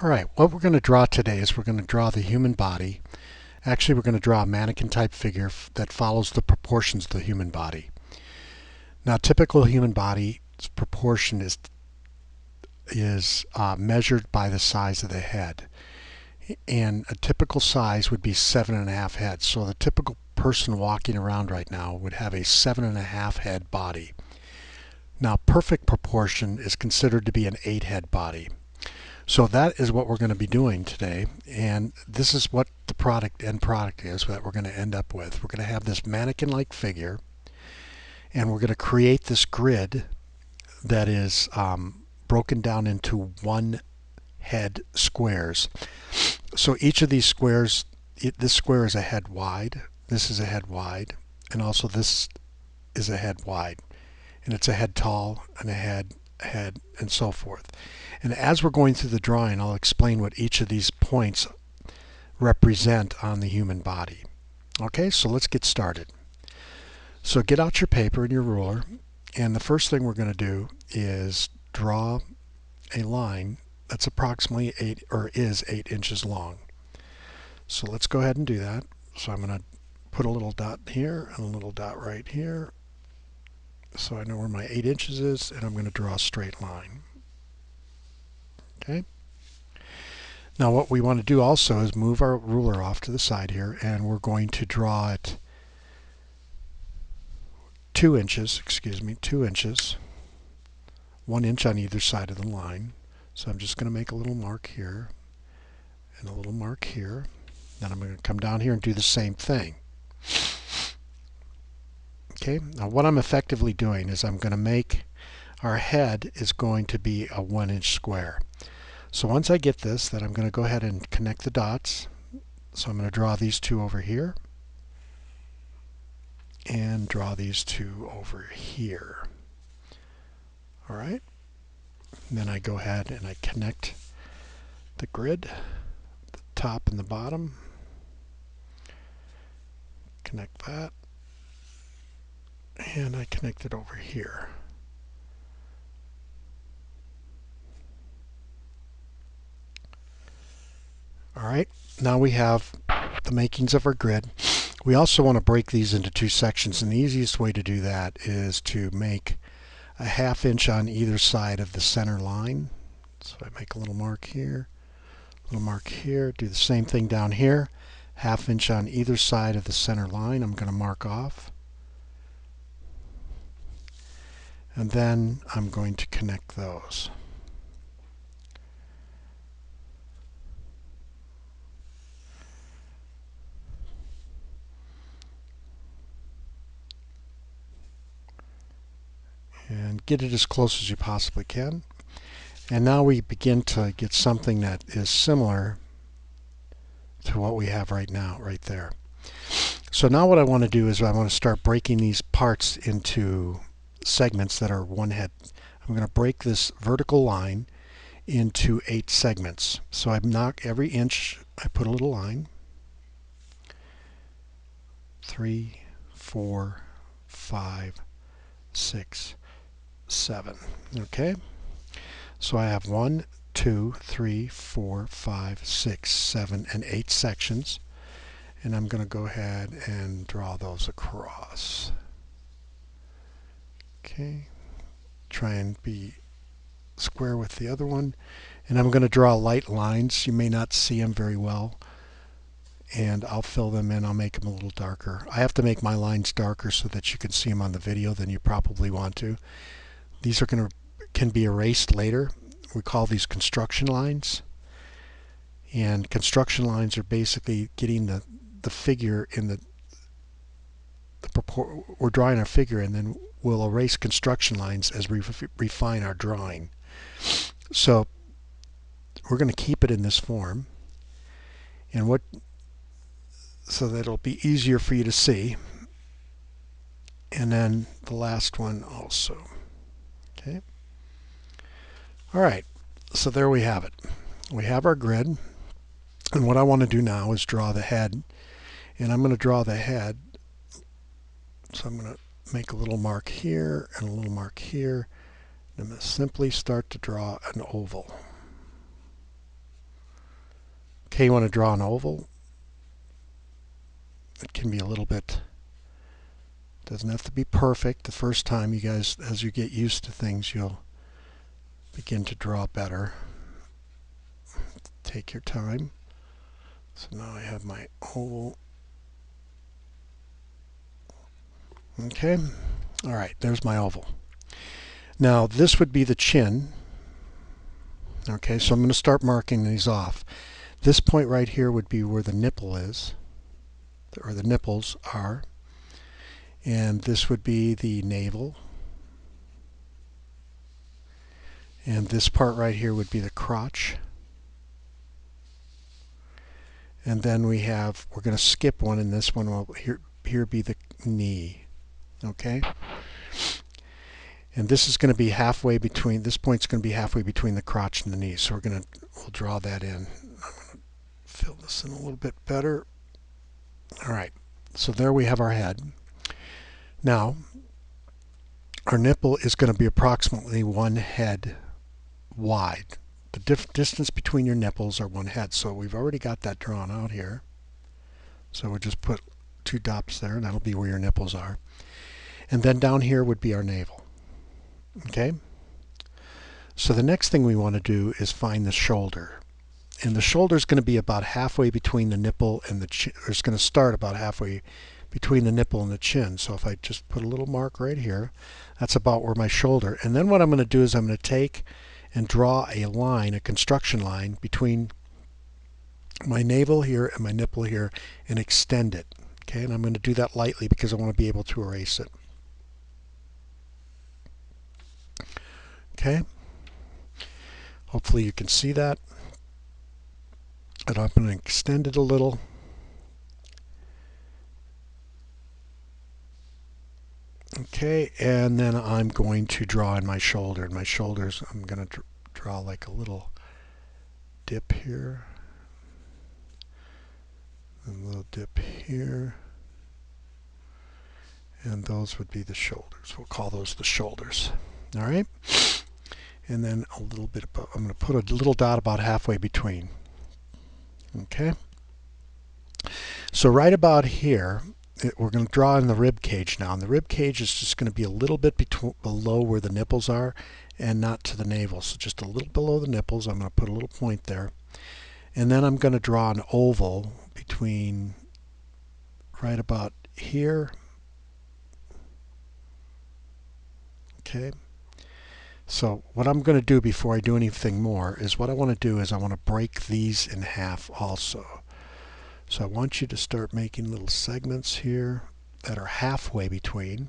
All right, what we're going to draw today is we're going to draw the human body. Actually, we're going to draw a mannequin type figure that follows the proportions of the human body. Now, typical human body's proportion is measured by the size of the head. And a typical size would be 7.5 heads. So the typical person walking around right now would have a 7.5 head body. Now, perfect proportion is considered to be an 8 head body. So that is what we're going to be doing today, and this is what the end product is that we're going to end up with. We're going to have this mannequin-like figure, and we're going to create this grid that is broken down into one head squares. So each of these squares, this square is a head wide, this is a head wide, and also this is a head wide, and it's a head tall and a head, and so forth. And as we're going through the drawing, I'll explain what each of these points represent on the human body. Okay, so let's get started. So get out your paper and your ruler, and the first thing we're going to do is draw a line that's approximately 8 inches long. So let's go ahead and do that. So I'm going to put a little dot here and a little dot right here, so I know where my 8 inches is, and I'm going to draw a straight line. Okay. Now what we want to do also is move our ruler off to the side here, and we're going to draw it 2 inches, 1 inch on either side of the line. So I'm just going to make a little mark here and a little mark here. Then I'm going to come down here and do the same thing. Okay, now what I'm effectively doing is I'm going to make our head is going to be a 1 inch square. So once I get this, then I'm going to go ahead and connect the dots. So I'm going to draw these two over here and draw these two over here. All right. And then I go ahead and I connect the grid, the top and the bottom. Connect that. And I connect it over here. All right, now we have the makings of our grid. We also want to break these into two sections, and the easiest way to do that is to make a 1/2 inch on either side of the center line. So I make a little mark here, little mark here, do the same thing down here, 1/2 inch on either side of the center line. I'm going to mark off. And then I'm going to connect those. And get it as close as you possibly can. And now we begin to get something that is similar to what we have right now, right there. So now what I want to do is I want to start breaking these parts into segments that are one head. I'm going to break this vertical line into 8 segments. So I knock every inch, I put a little line. 3, 4, 5, 6, 7. Okay. So I have 1, 2, 3, 4, 5, 6, 7, and 8 sections. And I'm going to go ahead and draw those across. Okay. Try and be square with the other one. And I'm going to draw light lines. You may not see them very well. And I'll fill them in. I'll make them a little darker. I have to make my lines darker so that you can see them on the video than you probably want to. These are can be erased later. We call these construction lines. And construction lines are basically getting the figure in we're drawing our figure, and then we'll erase construction lines as we refine our drawing. So we're going to keep it in this form, and so that it'll be easier for you to see. And then the last one also. Okay. All right. So there we have it. We have our grid, and what I want to do now is draw the head. And I'm going to draw the head. So I'm going to make a little mark here and a little mark here. I'm going to simply start to draw an oval. Okay, you want to draw an oval. It can be a little bit, doesn't have to be perfect the first time. You guys, as you get used to things, you'll begin to draw better. Take your time. So now I have my oval. Okay, all right, there's my oval. Now this would be the chin. Okay, so I'm going to start marking these off. This point right here would be where the nipple is, or the nipples are. And this would be the navel. And this part right here would be the crotch. And then we're going to skip one, and this one will here be the knee. Okay? And this is going to be halfway between, this point's going to be halfway between the crotch and the knee. So we'll draw that in. I'm going to fill this in a little bit better. All right, so there we have our head. Now, our nipple is going to be approximately one head wide. The distance between your nipples are one head. So we've already got that drawn out here. So we'll just put 2 dots there, and that'll be where your nipples are. And then down here would be our navel. Okay? So the next thing we want to do is find the shoulder. And the shoulder is going to be about halfway between the nipple and the chin. It's going to start about halfway between the nipple and the chin. So if I just put a little mark right here, that's about where my shoulder. And then what I'm going to do is I'm going to take and draw a line, a construction line, between my navel here and my nipple here and extend it. Okay, and I'm going to do that lightly because I want to be able to erase it. Okay, hopefully you can see that. And I'm going to extend it a little. Okay, and then I'm going to draw in my shoulder. And my shoulders, I'm going to draw like a little dip here. And a little dip here. And those would be the shoulders. We'll call those the shoulders. All right? And then a little bit above, I'm going to put a little dot about halfway between. Okay? So right about here, we're going to draw in the rib cage now. And the rib cage is just going to be a little bit below where the nipples are and not to the navel. So just a little below the nipples. I'm going to put a little point there. And then I'm going to draw an oval between right about here. Okay. So what I'm going to do before I do anything more is what I want to do is I want to break these in half also. So I want you to start making little segments here that are halfway between.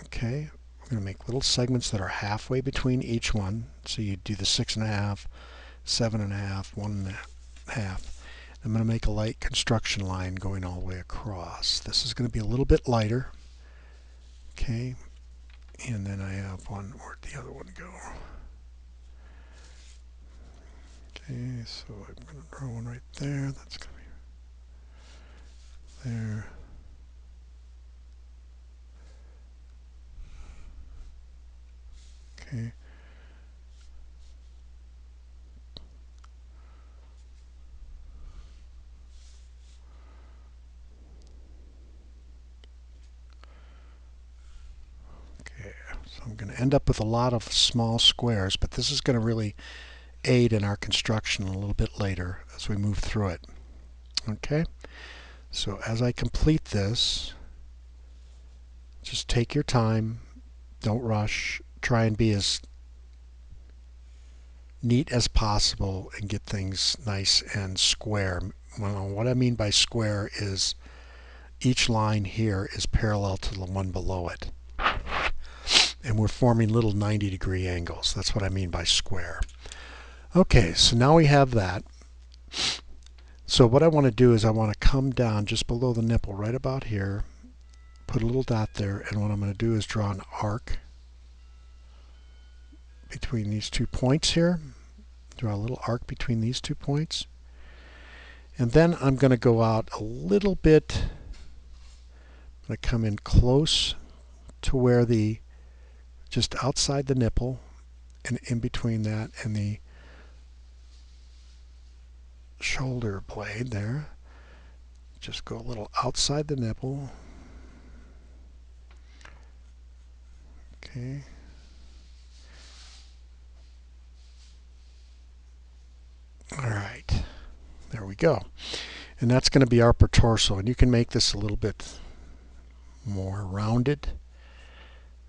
Okay, we're going to make little segments that are halfway between each one. So you do the 6.5, 7.5, 1.5. I'm going to make a light construction line going all the way across. This is going to be a little bit lighter. Okay, and then I have one, where'd the other one go? Okay, so I'm going to draw one right there. That's going to be there. Okay. Okay, so I'm going to end up with a lot of small squares, but this is going to really aid in our construction a little bit later as we move through it. Okay, so as I complete this, just take your time, don't rush, try and be as neat as possible and get things nice and square. Well, what I mean by square is each line here is parallel to the one below it. And we're forming little 90-degree angles. That's what I mean by square. Okay, so now we have that. So what I want to do is I want to come down just below the nipple, right about here, put a little dot there, and what I'm going to do is draw an arc between these 2 points here. Draw a little arc between these 2 points. And then I'm going to go out a little bit. I'm going to come in close to where just outside the nipple, and in between that and the shoulder blade there. Just go a little outside the nipple. Okay. All right. There we go. And that's going to be our upper torso. And you can make this a little bit more rounded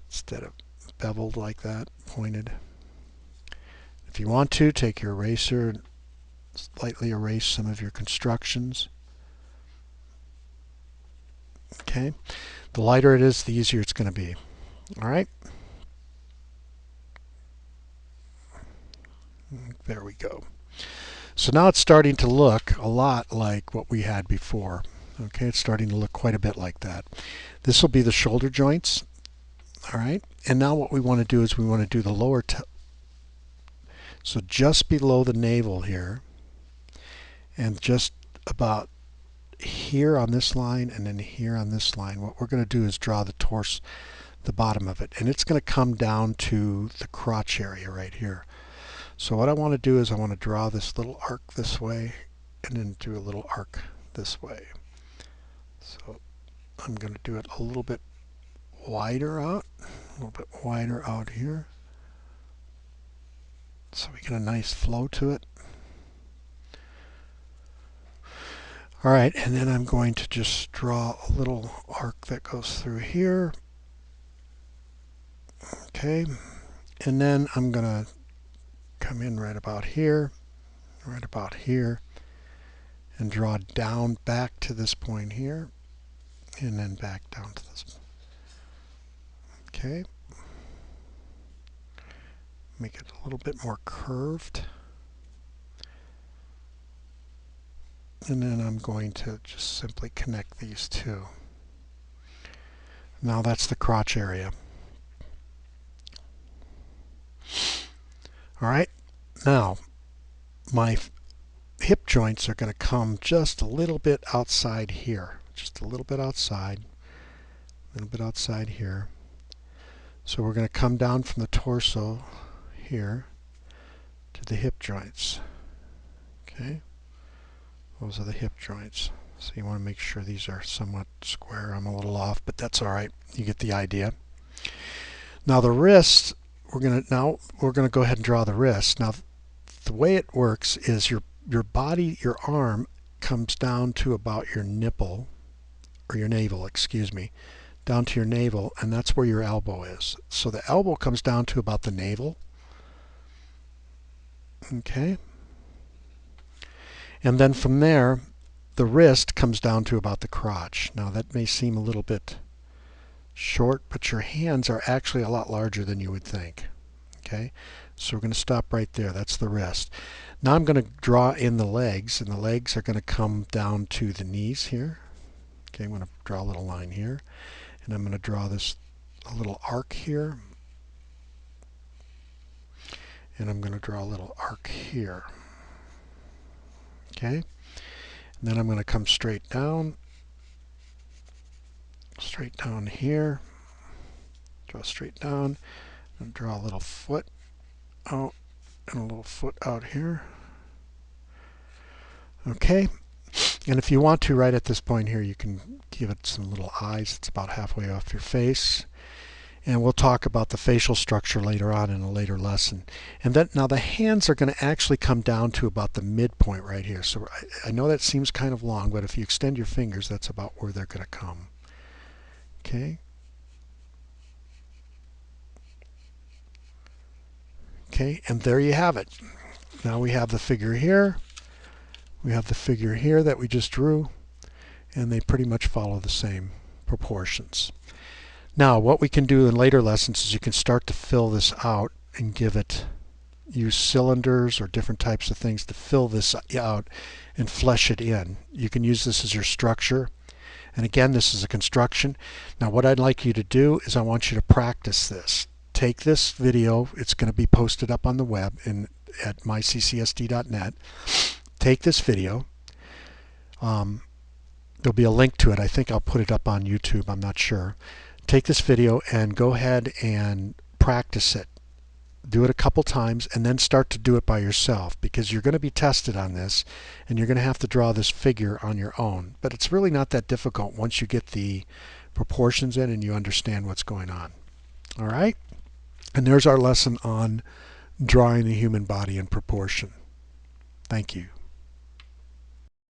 instead of beveled like that, pointed. If you want to, take your eraser and slightly erase some of your constructions. Okay. The lighter it is, the easier it's going to be. All right. There we go. So now it's starting to look a lot like what we had before. Okay, it's starting to look quite a bit like that. This will be the shoulder joints. All right, and now what we want to do is we want to do the lower, so just below the navel here, and just about here on this line, and then here on this line. What we're going to do is draw the torso, the bottom of it, and it's going to come down to the crotch area right here. So what I want to do is I want to draw this little arc this way and then do a little arc this way. So I'm going to do it a little bit wider out, here. So we get a nice flow to it. All right, and then I'm going to just draw a little arc that goes through here. Okay, and then I'm going to come in right about here, and draw down back to this point here, and then back down to this. Okay. Make it a little bit more curved. And then I'm going to just simply connect these two. Now that's the crotch area. All right, now my hip joints are going to come just a little bit outside here, a little bit outside here. So we're going to come down from the torso here to the hip joints. Okay, those are the hip joints. So you want to make sure these are somewhat square. I'm a little off, but that's all right. You get the idea. Now the wrist. We're going to go ahead and draw the wrist. Now, the way it works is your arm comes down to about your nipple, or your navel, excuse me, down to your navel, and that's where your elbow is. So the elbow comes down to about the navel. Okay. And then from there, the wrist comes down to about the crotch. Now that may seem a little bit short, but your hands are actually a lot larger than you would think. Okay, so we're going to stop right there. That's the wrist. Now I'm going to draw in the legs, and the legs are going to come down to the knees here. Okay, I'm going to draw a little line here, and I'm going to draw this a little arc here, and I'm going to draw a little arc here. Okay, and then I'm going to come straight down here, draw straight down, and draw a little foot out and a little foot out here. Okay, and if you want to, right at this point here, you can give it some little eyes. It's about halfway off your face. And we'll talk about the facial structure later on in a later lesson. And then now the hands are going to actually come down to about the midpoint right here. So I know that seems kind of long, but if you extend your fingers, that's about where they're going to come. Okay. Okay, and there you have it. Now we have the figure here. We have the figure here that we just drew, and they pretty much follow the same proportions. Now, what we can do in later lessons is you can start to fill this out and use cylinders or different types of things to fill this out and flesh it in. You can use this as your structure. And again, this is a construction. Now, what I'd like you to do is I want you to practice this. Take this video. It's going to be posted up on the web at myccsd.net. Take this video. There'll be a link to it. I think I'll put it up on YouTube. I'm not sure. Take this video and go ahead and practice it. do it a couple times, and then start to do it by yourself, because you're going to be tested on this and you're going to have to draw this figure on your own. But it's really not that difficult once you get the proportions in and you understand what's going on. All right? And there's our lesson on drawing the human body in proportion. Thank you.